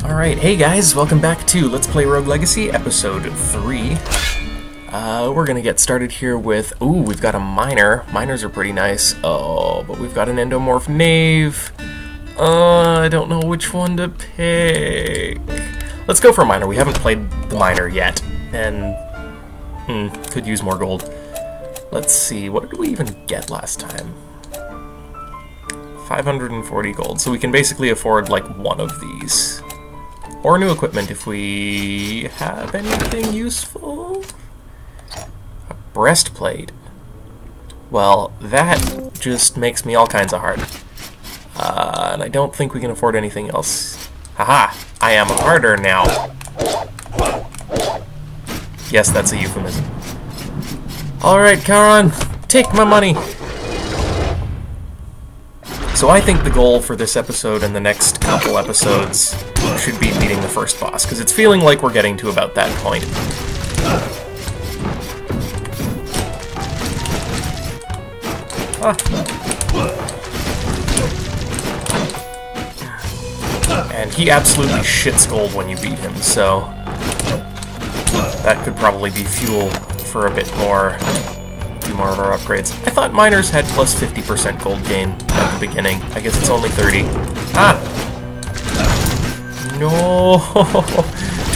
Alright, hey guys, welcome back to Let's Play Rogue Legacy, Episode 3. We're gonna get started here with... Ooh, we've got a miner. Miners are pretty nice. Oh, but we've got an endomorph knave. I don't know which one to pick. Let's go for a miner. We haven't played the miner yet, and... could use more gold. Let's see, what did we even get last time? 540 gold, so we can basically afford, like, one of these. Or new equipment if we have anything useful. A breastplate. Well, that just makes me all kinds of hard. And I don't think we can afford anything else. Haha! I am harder now. Yes, that's a euphemism. Alright, Charon, take my money! So I think the goal for this episode and the next couple episodes should be beating the first boss, because it's feeling like we're getting to about that point. And he absolutely shits gold when you beat him, so that could probably be fuel for a bit more of our upgrades. I thought miners had plus 50% gold gain at the beginning. I guess it's only 30. Ah! No!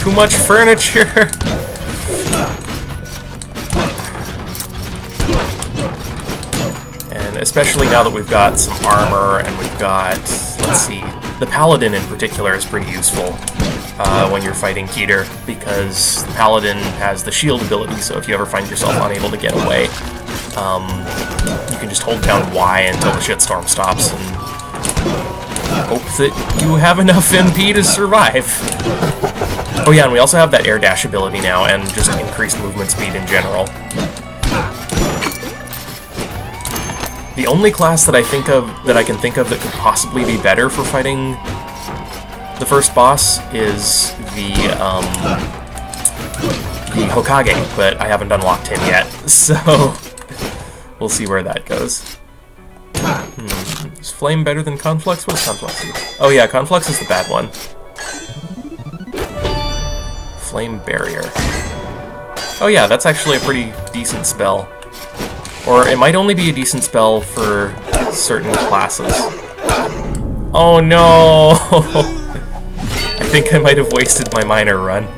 Too much furniture! And especially now that we've got some armor and we've got... Let's see. The Paladin in particular is pretty useful when you're fighting Keter, because the Paladin has the shield ability, so if you ever find yourself unable to get away, you can just hold down Y until the shitstorm stops and hope that you have enough MP to survive. Oh yeah, and we also have that air dash ability now, and just increased movement speed in general. The only class that I can think of that could possibly be better for fighting the first boss is the Hokage, but I haven't unlocked him yet, so we'll see where that goes. Is Flame better than Conflux? What does Conflux do? Oh yeah, Conflux is the bad one. Flame Barrier. Oh yeah, that's actually a pretty decent spell. Or it might only be a decent spell for certain classes. Oh no! I think I might have wasted my miner run.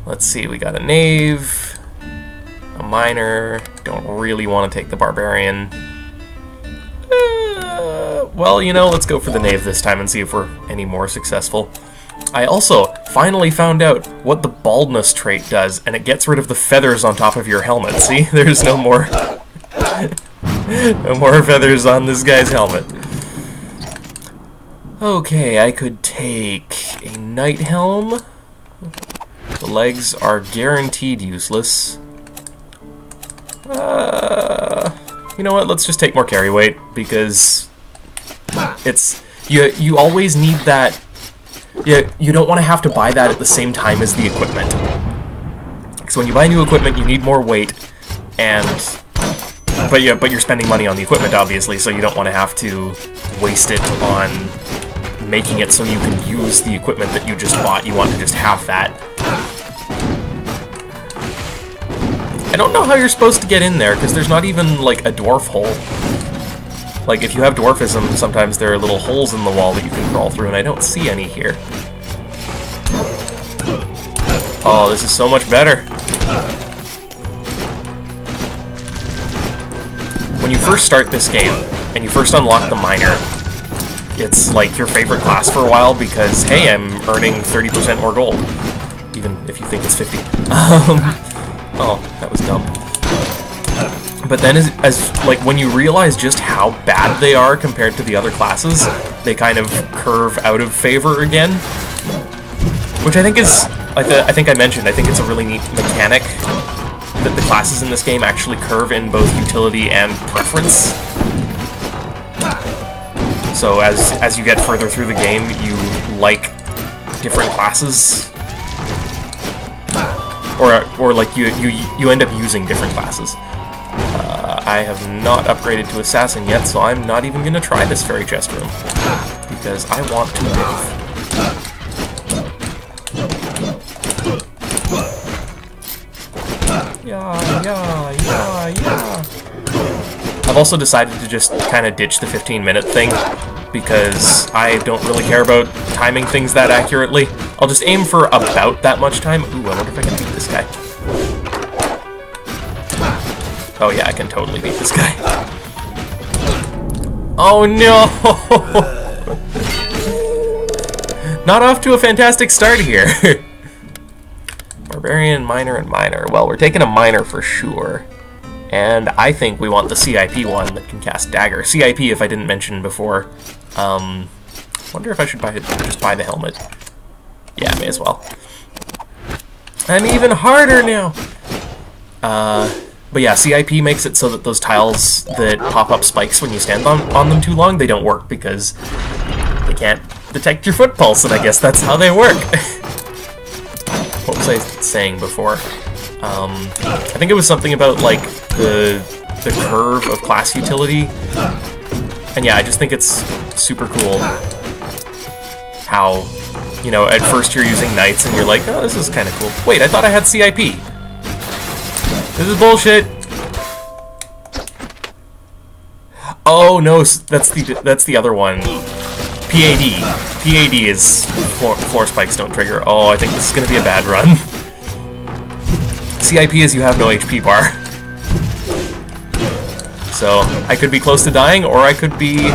Let's see, we got a knave, a miner, don't really want to take the barbarian. Well, you know, let's go for the knave this time and see if we're any more successful. I also finally found out what the baldness trait does, and it gets rid of the feathers on top of your helmet. See? There's no more... no more feathers on this guy's helmet. Okay, I could take a knight helm. The legs are guaranteed useless. You know what? Let's just take more carry weight, because it's... You always need that... You don't want to have to buy that at the same time as the equipment. Because when you buy new equipment, you need more weight, and... But you're spending money on the equipment, obviously, so you don't want to have to waste it on making it so you can use the equipment that you just bought. You want to just have that. I don't know how you're supposed to get in there, because there's not even, like, a dwarf hole. Like, if you have dwarfism, sometimes there are little holes in the wall that you can crawl through, and I don't see any here. Oh, this is so much better. When you first start this game, and you first unlock the miner, it's like your favorite class for a while, because, hey, I'm earning 30% more gold. Even if you think it's 50. Oh, that was dumb. But then, like, when you realize just how bad they are compared to the other classes, they kind of curve out of favor again. Which I think is, I think I mentioned, I think it's a really neat mechanic that the classes in this game actually curve in both utility and preference. So as you get further through the game, you like different classes. Or like you end up using different classes. I have not upgraded to Assassin yet, so I'm not even going to try this fairy chest room. Because I want to live. Yeah. I've also decided to just kind of ditch the 15-minute thing, because I don't really care about timing things that accurately. I'll just aim for about that much time. Ooh, I wonder if I can beat this guy. Oh yeah, I can totally beat this guy. Oh no! Not off to a fantastic start here. Barbarian, Miner, and Miner. Well, we're taking a Miner for sure. And I think we want the CIP one that can cast Dagger. CIP, if I didn't mention before. Wonder if I should just buy the helmet. Yeah, may as well. I'm even harder now! But yeah, CIP makes it so that those tiles that pop up spikes when you stand on them too long, they don't work because they can't detect your foot pulse, and I guess that's how they work. What was I saying before? I think it was something about, like, the curve of class utility. And yeah, I just think it's super cool how, you know, at first you're using knights and you're like, oh, this is kind of cool. Wait, I thought I had CIP. This is bullshit. Oh no, that's the other one. PAD. PAD is floor spikes don't trigger. Oh, I think this is gonna be a bad run. CIP is you have no HP bar. So I could be close to dying, or I could be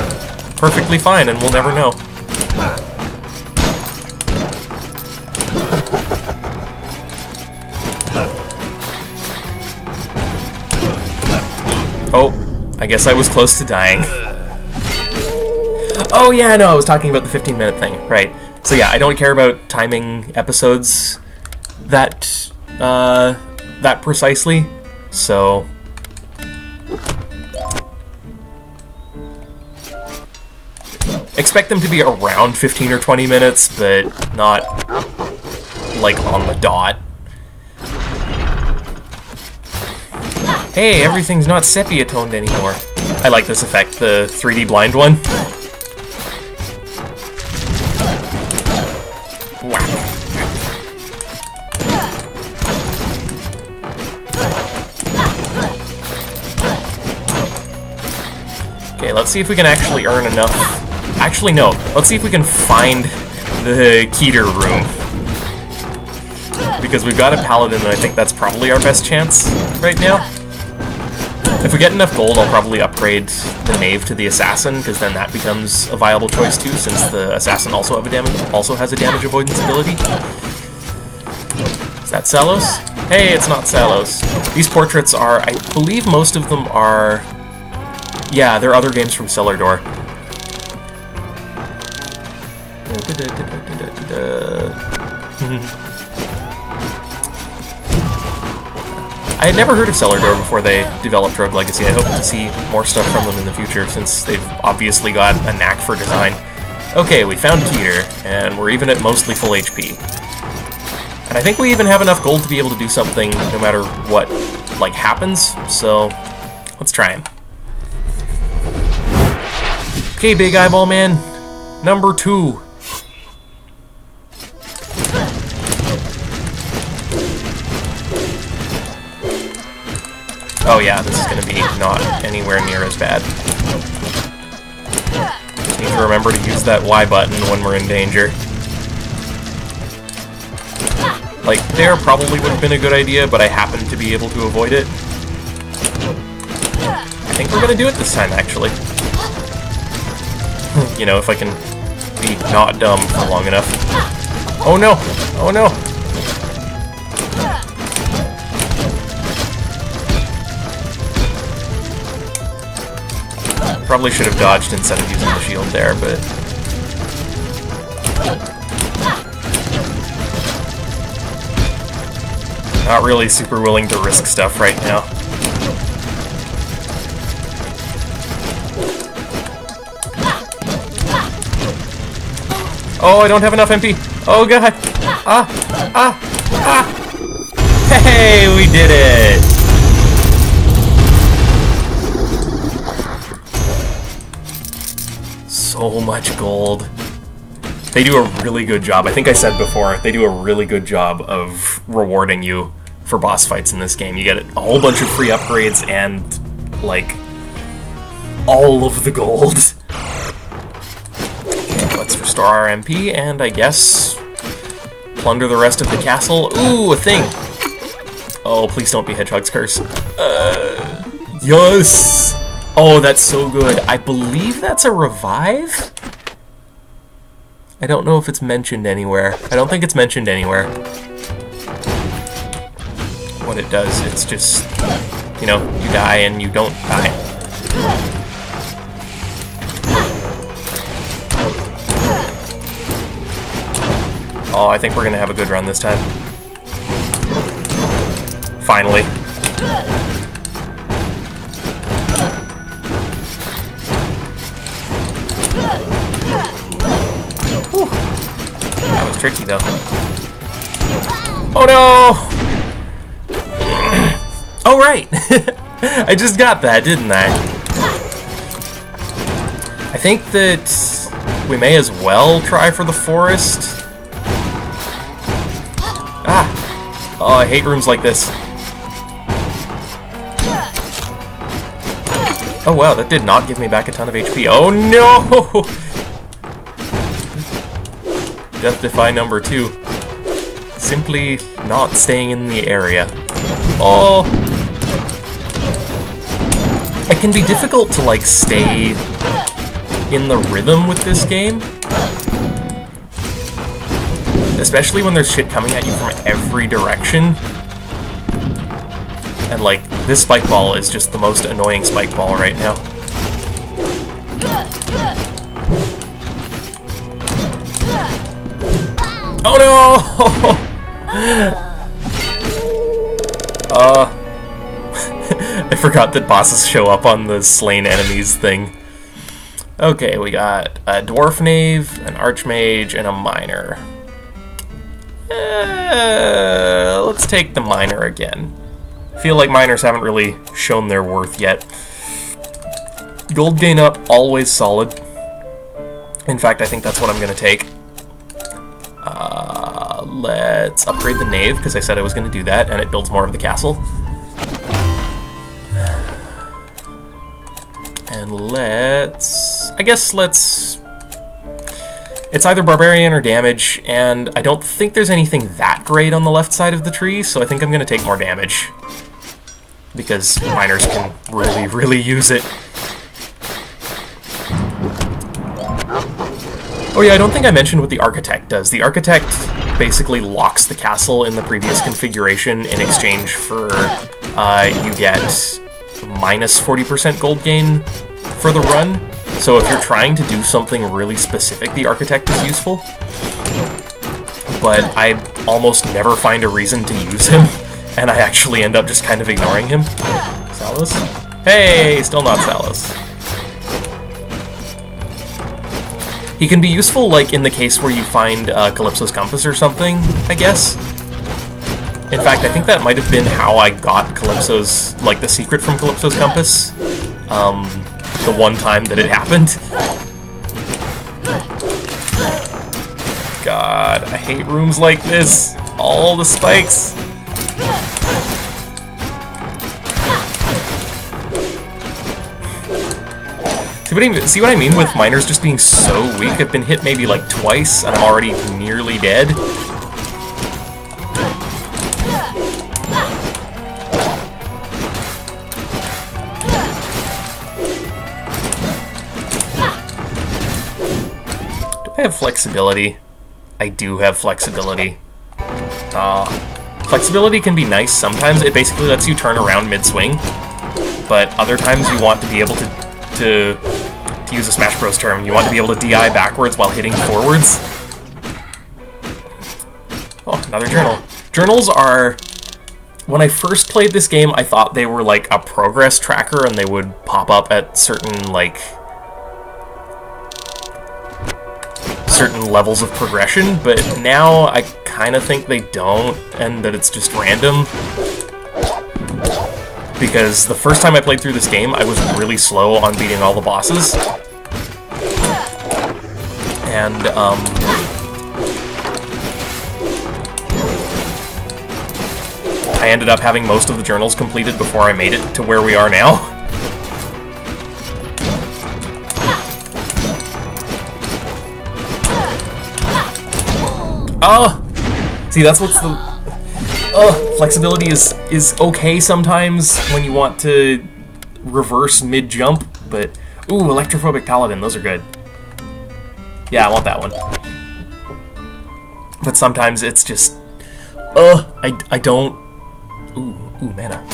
perfectly fine, and we'll never know. Oh, I guess I was close to dying. Oh yeah, no, I was talking about the 15-minute thing, right. So yeah, I don't care about timing episodes that precisely, so... expect them to be around 15 or 20 minutes, but not, like, on the dot. Hey, everything's not sepia-toned anymore. I like this effect, the 3D blind one. Okay, let's see if we can actually earn enough. Actually, no. Let's see if we can find the Keter room. Because we've got a Paladin, and I think that's probably our best chance right now. If we get enough gold, I'll probably upgrade the Knave to the Assassin, because then that becomes a viable choice too, since the Assassin also has a damage avoidance ability. Is that Salos? Hey, it's not Salos. These portraits are, I believe most of them are... yeah, they're other games from Cellar Door. I had never heard of Cellar Door before they developed Rogue Legacy. I hope to see more stuff from them in the future, since they've obviously got a knack for design. Okay, we found Keter, and we're even at mostly full HP. And I think we even have enough gold to be able to do something no matter what, like, happens, so let's try him. Okay, Big Eyeball Man, number 2. Oh yeah, this is going to be not anywhere near as bad. Just need to remember to use that Y button when we're in danger. Like, there probably would have been a good idea, but I happened to be able to avoid it. I think we're going to do it this time, actually. You know, if I can be not dumb for long enough. Oh no! Oh no! Probably should have dodged instead of using the shield there, but... not really super willing to risk stuff right now. Oh, I don't have enough MP! Oh god! Hey, we did it! so much gold. They do a really good job. I think I said before, they do a really good job of rewarding you for boss fights in this game. You get a whole bunch of free upgrades and, like, all of the gold. Okay, let's restore our MP, and I guess plunder the rest of the castle. Ooh, a thing! Oh, please don't be Hedgehog's Curse. Yes! Oh, that's so good. I believe that's a revive? I don't know if it's mentioned anywhere. I don't think it's mentioned anywhere. What it does, it's just, you know, you die and you don't die. Oh, I think we're gonna have a good run this time. Finally. Whew. That was tricky though. Oh no! Oh right! I just got that, didn't I? I think that we may as well try for the forest. Ah! Oh, I hate rooms like this. Oh wow, that did not give me back a ton of HP. Oh no! Death Defy number 2. Simply not staying in the area. Oh! It can be difficult to, like, stay in the rhythm with this game. Especially when there's shit coming at you from every direction. And, like, this spike ball is just the most annoying spike ball right now. Oh no! I forgot that bosses show up on the slain enemies thing. Okay, we got a dwarf knave, an archmage, and a miner. Let's take the miner again. I feel like miners haven't really shown their worth yet. Gold gain up, always solid. In fact, I think that's what I'm going to take. Let's upgrade the knave, because I said I was going to do that, and it builds more of the castle. And let's... It's either barbarian or damage, and I don't think there's anything that great on the left side of the tree, so I think I'm going to take more damage. Because miners can really, really use it. Oh yeah, I don't think I mentioned what the Architect does. The Architect basically locks the castle in the previous configuration in exchange for you get minus 40% gold gain for the run. So if you're trying to do something really specific, the Architect is useful. But I almost never find a reason to use him, and I actually end up just kind of ignoring him. Salus? Hey, still not Salus. He can be useful, like, in the case where you find Calypso's Compass or something, I guess. In fact, I think that might have been how I got Calypso's, like, the secret from Calypso's Compass. The one time that it happened. God, I hate rooms like this. All the spikes. See what I mean with miners just being so weak? I've been hit maybe like twice, and I'm already nearly dead. Do I have flexibility? I do have flexibility. Flexibility can be nice sometimes. It basically lets you turn around mid-swing, but other times you want to be able to use a Smash Bros term, you want to be able to DI backwards while hitting forwards. Oh, another journal. Journals are... When I first played this game, I thought they were like a progress tracker and they would pop up at certain, like... certain levels of progression, but now I kind of think they don't, and that it's just random. Because the first time I played through this game, I was really slow on beating all the bosses. and I ended up having most of the journals completed before I made it to where we are now. Oh! See, that's what's the... flexibility is okay sometimes when you want to reverse mid-jump, but... Ooh, Electrophobic Paladin, those are good. Yeah, I want that one. But sometimes it's just... I don't... Ooh, mana.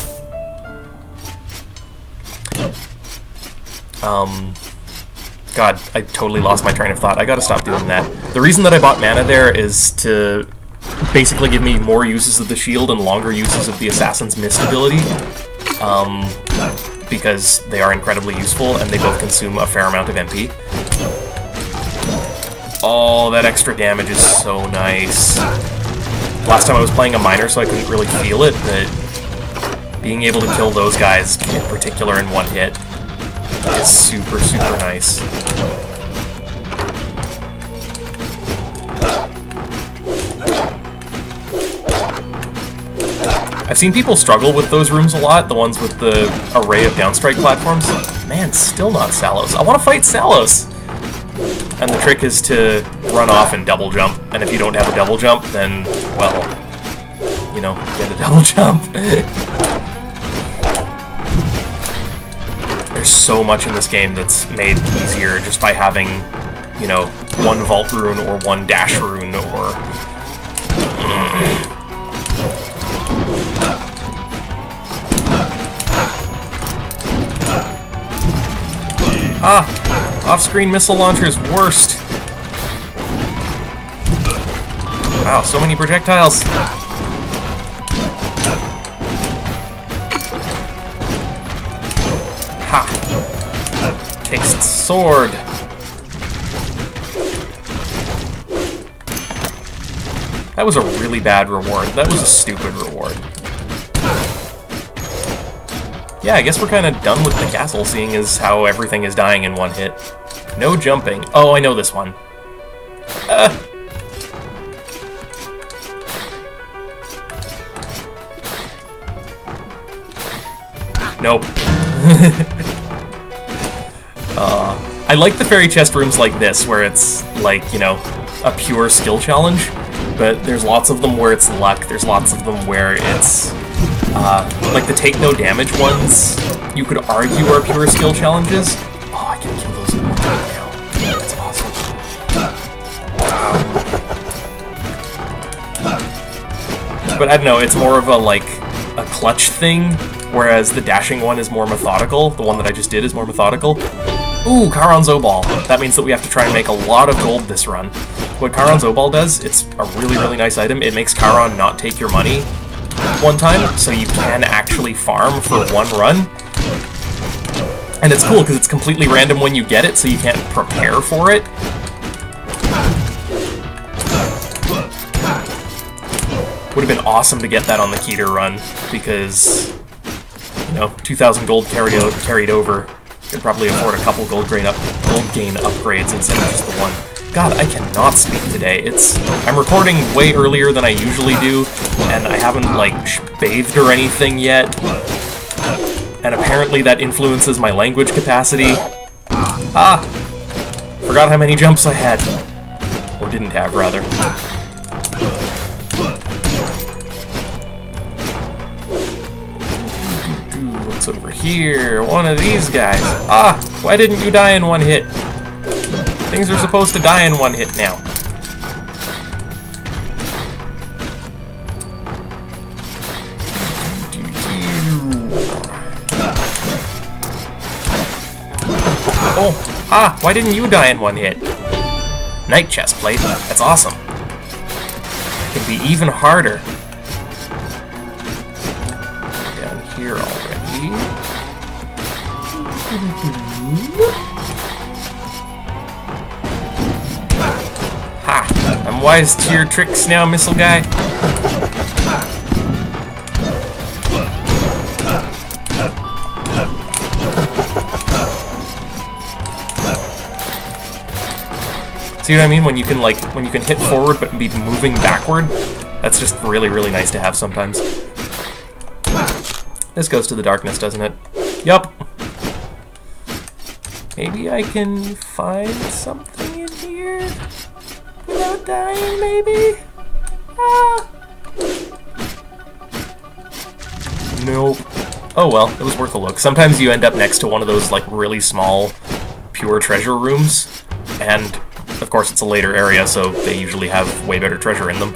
God, I totally lost my train of thought. I gotta stop doing that. The reason that I bought mana there is to basically give me more uses of the shield and longer uses of the Assassin's Mist ability. Because they are incredibly useful and they both consume a fair amount of MP. Oh, that extra damage is so nice. Last time I was playing a miner, so I couldn't really feel it, but being able to kill those guys in particular in one hit is super, super nice. I've seen people struggle with those rooms a lot, the ones with the array of downstrike platforms. Man, still not Salos. I want to fight Salos! And the trick is to run off and double jump, and if you don't have a double jump, then, well, you know, get a double jump. There's so much in this game that's made easier just by having, you know, one Vault Rune or one Dash Rune or... Ah! Off-screen missile launcher is worst. Wow, so many projectiles. Ha! Takes its sword. That was a really bad reward. That was a stupid reward. Yeah, I guess we're kind of done with the castle, seeing as how everything is dying in one hit. No jumping. Oh, I know this one. Nope. I like the fairy chest rooms like this, where it's, like, you know, a pure skill challenge, but there's lots of them where it's luck, there's lots of them where it's... like the take no damage ones, you could argue are pure skill challenges. Oh, I can kill those in one hit now. That's awesome. But I don't know, it's more of a, like, a clutch thing, whereas the dashing one is more methodical. The one that I just did is more methodical. Ooh, Charon's O-Ball. That means that we have to try and make a lot of gold this run. What Charon's O-Ball does, it's a really, really nice item. It makes Charon not take your money one time, so you can actually farm for one run. And it's cool because it's completely random when you get it, so you can't prepare for it. Would have been awesome to get that on the Keter run, because, you know, 2,000 gold carried over. Could probably afford a couple gold gain upgrades instead of just the one. God, I cannot speak today. I'm recording way earlier than I usually do, and I haven't, like, bathed or anything yet. And apparently that influences my language capacity. Ah! Forgot how many jumps I had. Or didn't have, rather. What's over here? One of these guys. Ah! Why didn't you die in one hit? Things are supposed to die in one hit now. Oh! Ah! Why didn't you die in one hit? Night chest plate. That's awesome. It can be even harder. Down here already. Ha! I'm wise to your tricks now, missile guy. See what I mean? When you can hit forward but be moving backward, that's just really, really nice to have sometimes. This goes to the darkness, doesn't it? Yup. Maybe I can find something in here without dying, maybe? Ah. Nope. Oh well, it was worth a look. Sometimes you end up next to one of those, like, really small, pure treasure rooms, and, of course, it's a later area, so they usually have way better treasure in them.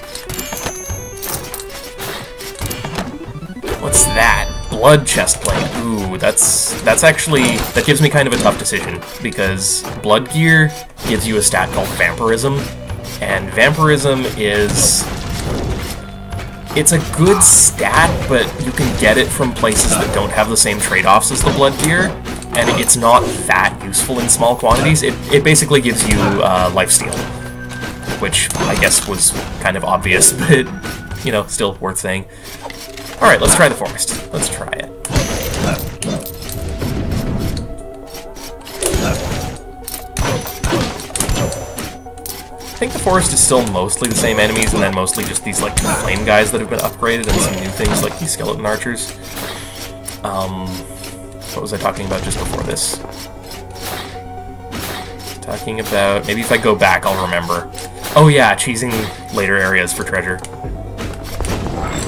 What's that? Blood chestplate. Ooh, that gives me kind of a tough decision, because blood gear gives you a stat called vampirism, and vampirism it's a good stat, but you can get it from places that don't have the same trade-offs as the blood gear, and it's not that useful in small quantities. It basically gives you lifesteal, which I guess was kind of obvious, but, you know, still worth saying. Alright, let's try the forest. Let's try it. I think the forest is still mostly the same enemies, and then mostly just these, like, flame guys that have been upgraded, and some new things like these skeleton archers. What was I talking about just before this? Talking about... maybe if I go back, I'll remember. Oh yeah, cheesing later areas for treasure.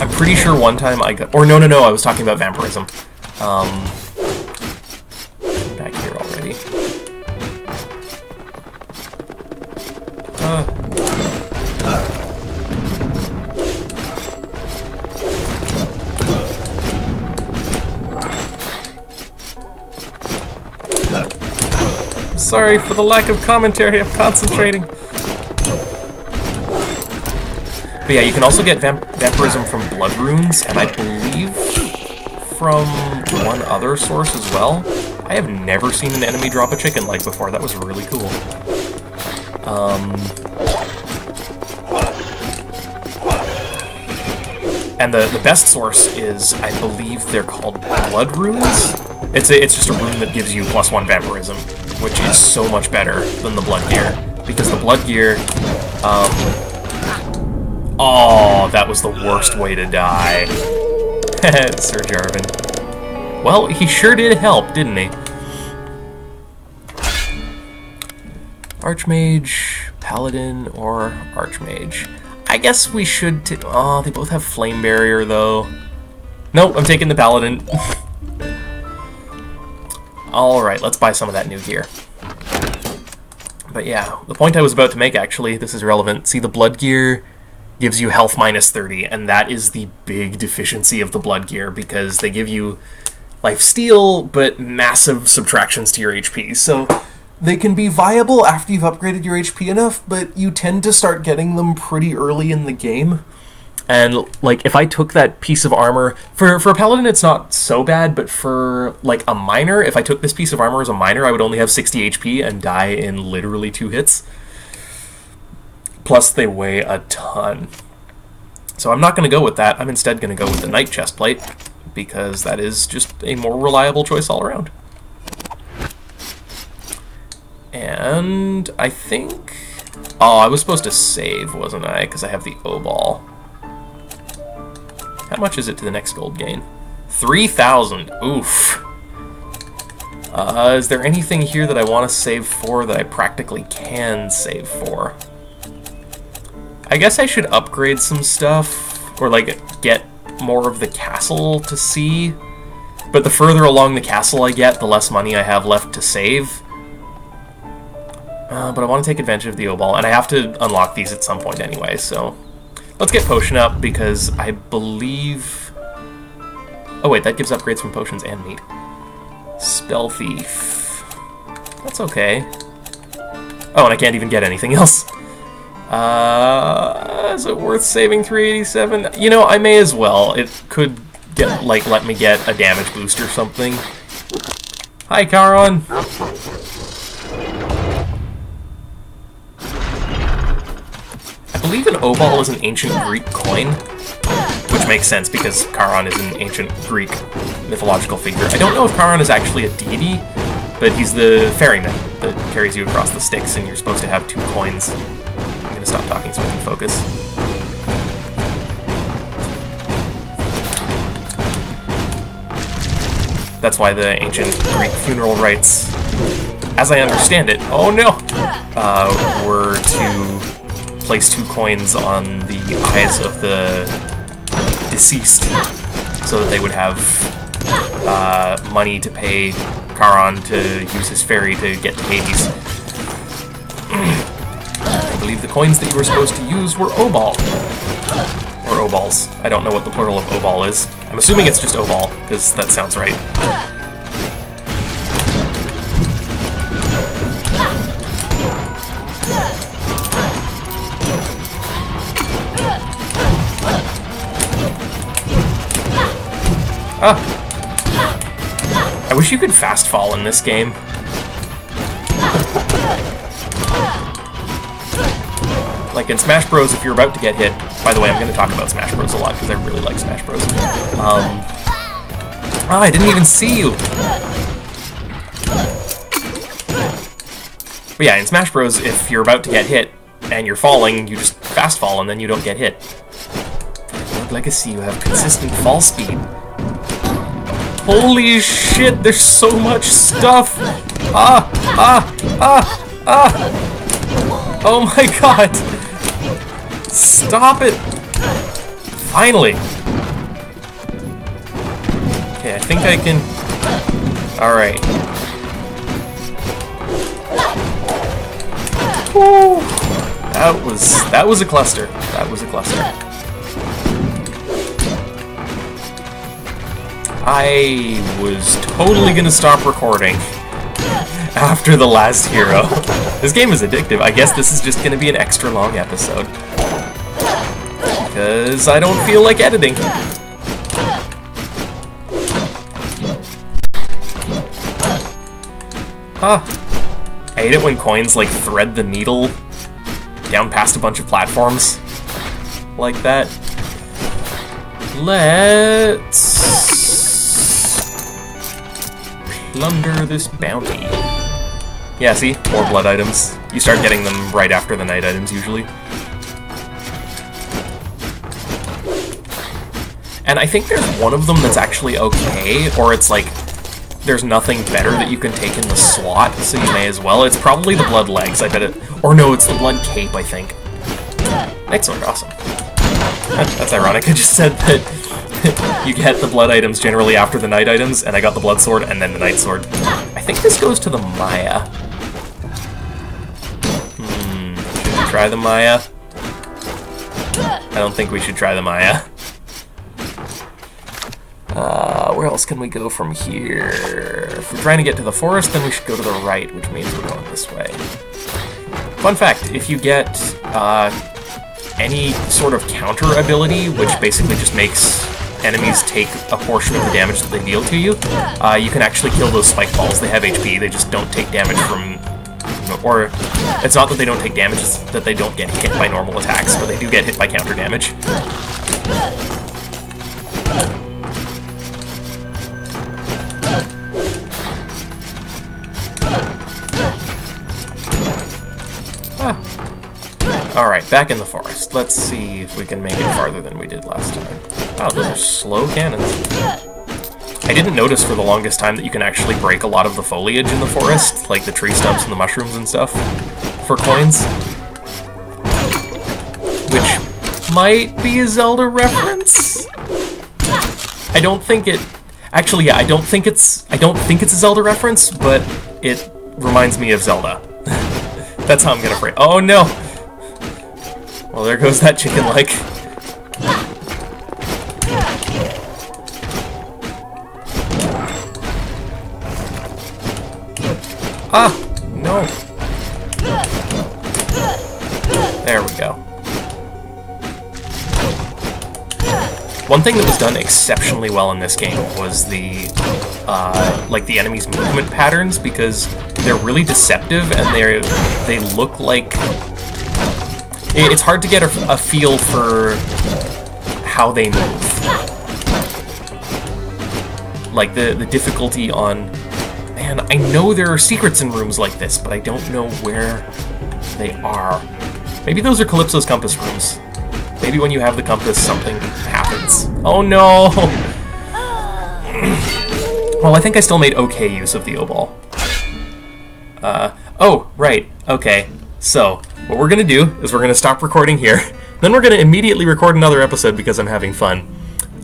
I'm pretty sure one time I got... or no, I was talking about vampirism. Back here already. Sorry for the lack of commentary, I'm concentrating. But yeah, you can also get vampirism from blood runes, and I believe from one other source as well. I have never seen an enemy drop a chicken leg before. That was really cool. And the best source is, I believe they're called blood runes. It's just a rune that gives you +1 vampirism, which is so much better than the blood gear, because the blood gear, oh, that was the worst way to die. Sir Jarvan. Well, he sure did help, didn't he? Archmage, Paladin, or Archmage. I guess we should... oh, they both have Flame Barrier, though. Nope, I'm taking the Paladin. Alright, let's buy some of that new gear. But yeah, the point I was about to make, actually, this is relevant. See, the blood gear gives you health -30, and that is the big deficiency of the blood gear, because they give you lifesteal, but massive subtractions to your HP. So they can be viable after you've upgraded your HP enough, but you tend to start getting them pretty early in the game. And, like, if I took that piece of armor... For a paladin, it's not so bad, but for, like, a miner, if I took this piece of armor as a miner, I would only have 60 HP and die in literally 2 hits. Plus, they weigh a ton. So I'm not going to go with that. I'm instead going to go with the Knight Chestplate, because that is just a more reliable choice all around. And I think... oh, I was supposed to save, wasn't I? Because I have the O-Ball. How much is it to the next gold gain? 3,000. Oof. Is there anything here that I want to save for that I practically can save for? I guess I should upgrade some stuff, or, like, get more of the castle to see. But the further along the castle I get, the less money I have left to save. But I want to take advantage of the O-Ball, and I have to unlock these at some point anyway, so... let's get Potion up, because I believe... oh wait, that gives upgrades from potions and meat. Spell Thief. That's okay. Oh, and I can't even get anything else. Is it worth saving 387? You know, I may as well. It could get, like, let me get a damage boost or something. Hi, Charon! I believe an O-Ball is an ancient Greek coin, which makes sense because Charon is an ancient Greek mythological figure. I don't know if Charon is actually a deity, but he's the ferryman that carries you across the sticks, and you're supposed to have 2 coins. I'm gonna stop talking so I can focus. That's why the ancient Greek funeral rites, as I understand it, oh no, were to place 2 coins on the eyes of the deceased, so that they would have money to pay Charon to use his ferry to get to Hades. I believe the coins that you were supposed to use were obol. Or obals. I don't know what the plural of obol is. I'm assuming it's just obol, because that sounds right. Ah! I wish you could fast fall in this game. Like in Smash Bros, if you're about to get hit... By the way, I'm going to talk about Smash Bros a lot, because I really like Smash Bros. I didn't even see you! But yeah, in Smash Bros, if you're about to get hit, and you're falling, you just fast fall, and then you don't get hit. For Rogue Legacy, you have consistent fall speed. Holy shit, there's so much stuff! Oh my god! Stop it! Finally! Okay, I think I can... Alright. Woo! That was a cluster. That was a cluster. I was totally gonna stop recording after the last hero. This game is addictive. I guess this is just gonna be an extra long episode. Because I don't feel like editing. I hate it when coins, like, thread the needle down past a bunch of platforms. Like that. Let's... plunder this bounty. Yeah, see? More blood items. You start getting them right after the night items, usually. And I think there's one of them that's actually okay, or it's like, there's nothing better that you can take in the slot, so you may as well. It's probably the blood legs, I bet it... Or no, it's the blood cape, I think. Night sword, awesome. That's ironic, I just said that you get the blood items generally after the night items, and I got the blood sword and then the night sword. I think this goes to the Maya. Should we try the Maya? I don't think we should try the Maya. Where else can we go from here? If we're trying to get to the forest, then we should go to the right, which means we're going this way. Fun fact, if you get any sort of counter ability, which basically just makes enemies take a portion of the damage that they deal to you, you can actually kill those spike balls. They have HP, they just don't take damage from... Or, it's not that they don't take damage, it's that they don't get hit by normal attacks, but they do get hit by counter damage. Alright, back in the forest. Let's see if we can make it farther than we did last time. Wow, those are slow cannons. I didn't notice for the longest time that you can actually break a lot of the foliage in the forest, like the tree stumps and the mushrooms and stuff, for coins. Which might be a Zelda reference? I don't think it... Actually, yeah, I don't think it's a Zelda reference, but it reminds me of Zelda. That's how I'm gonna phrase. Oh no! Well, there goes that chicken leg. Ah! No! There we go. One thing that was done exceptionally well in this game was the, like the enemies' movement patterns, because they're really deceptive and they look like... It's hard to get a feel for how they move. Like, the difficulty on... Man, Man, I know there are secrets in rooms like this, but I don't know where they are. Maybe those are Calypso's compass rooms. Maybe when you have the compass, something happens. Oh no! Well, I think I still made okay use of the O-Ball. Oh, right, okay. So, what we're gonna do is we're gonna stop recording here, then we're gonna immediately record another episode because I'm having fun.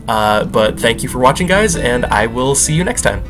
But thank you for watching, guys, and I will see you next time.